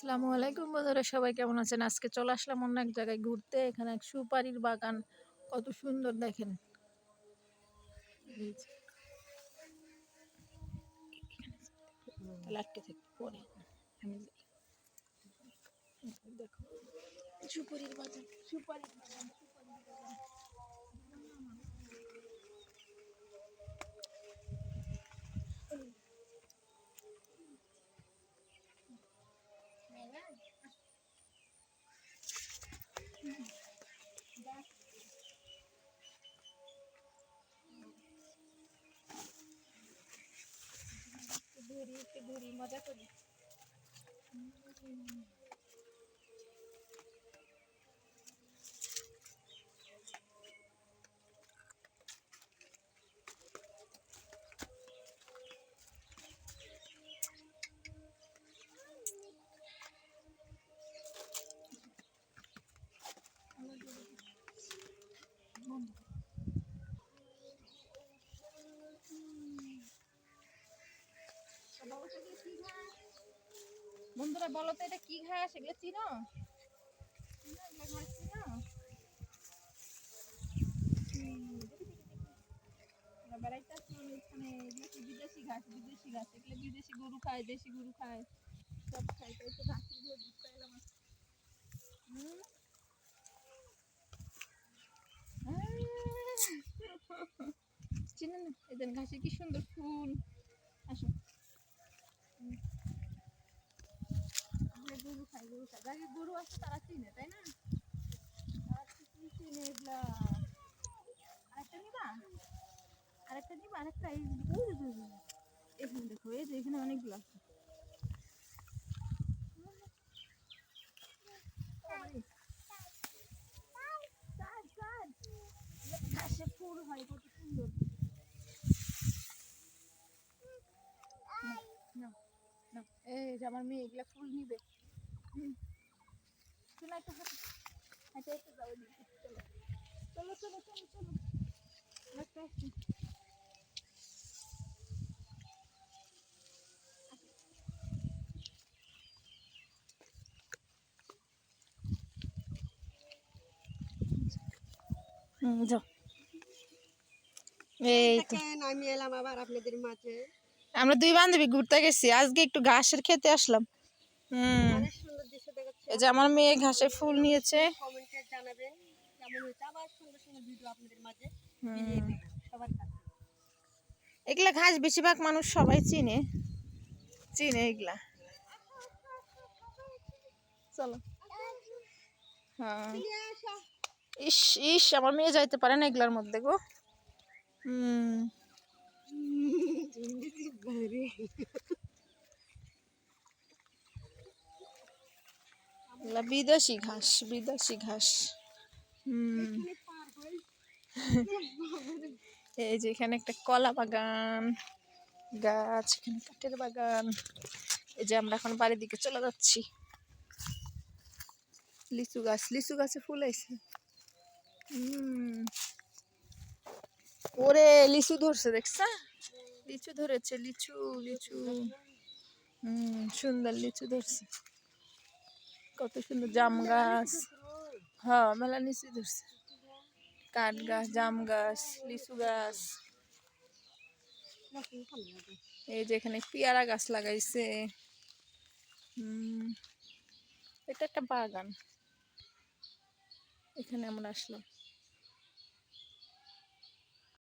আসসালামু আলাইকুম বন্ধুরা, সবাই কেমন আছেন? আজকে চলে আসলাম অন্য এক জায়গায় ঘুরতে। এখানে এক সুপারির বাগান, কত সুন্দর দেখেন। এই যে, তাহলে আটকে থাকতে পরে আমি যাই। দেখো সুপারির বাগান, সুপারির বাগান, সুপারির বাগান। একটু ঘুরি, মজা করি। বন্ধুরা বলো তো, এটা কি ঘাস? এগুলো চিনো? এগুলো ঘাস চিনো? বেড়াইতেছি এখানে। এগুলো কি বিদেশি ঘাস? বিদেশি ঘাস। এগুলো বিদেশি গরু খায়, দেশি গরু খায়, সব খায়। তাই তো ঘাসের গুলো ঘুরতে এলাম। চিনেন না? এদের ঘাসে কি সুন্দর ফুল। আসো। গরু খায়, গরু খায়। যাদের গরু আছে তারা চিনে, তাই না? তারা ঠিকই চিনে এগুলা। আরেকটা নিবা? আরেকটা নিবা? আরেকটা এই এখানে দেখো, এই যে এখানে অনেকগুলো আছে। ঘাসে ফুল হয়, কত সুন্দর। এই যে আমার মেয়ে এগুলা ফুল নিবে। চলো একটা হাঁটো, হাঁটে একটু যাও এদিকে। চলো চলো চলো চলো চলো, একটা আসি। যাও। এই তো আমি এলাম আবার আপনাদের মাঝে। আমরা দুই বান্ধবী ঘুরতে গেছি, আজকে একটু ঘাসের খেতে আসলাম। অনেক সুন্দর দৃশ্য দেখাচ্ছে। এই যে আমার মেয়ে ঘাসে ফুল নিয়েছে। কমেন্টে জানাবেন কেমন হয়েছে। আবার সুন্দর সুন্দর ভিডিও আপনাদের মাঝে বিলিয়ে দেব সবার কাছে। এগুলা ঘাস বেশিরভাগ মানুষ সবাই চিনে, চিনে এগুলা। চলো। হ্যাঁ, ইস ইস, আমার মেয়ে যাইতে পারে না এগুলার মধ্যে গো। বিদেশি ঘাস, বিদেশি ঘাস। এই যে এখানে একটা কলা বাগান, গাছ, এখানে কাঠের বাগান। এই যে আমরা এখন বাড়ির দিকে চলে যাচ্ছি। লিচু গাছ, লিচু গাছে ফুল আইছে। ওরে লিচু ধরছে, দেখছা? লিচু ধরেছে, লিচু লিচু। সুন্দর লিচু ধরছে, কত সুন্দর। জাম গাছ, হ্যাঁ মেলা লিচু ধরছে। কাঠ গাছ, জাম গাছ, লিচু গাছ। এই যে এখানে পেয়ারা গাছ লাগাইছে। এটা একটা বাগান, এখানে আমরা আসলাম।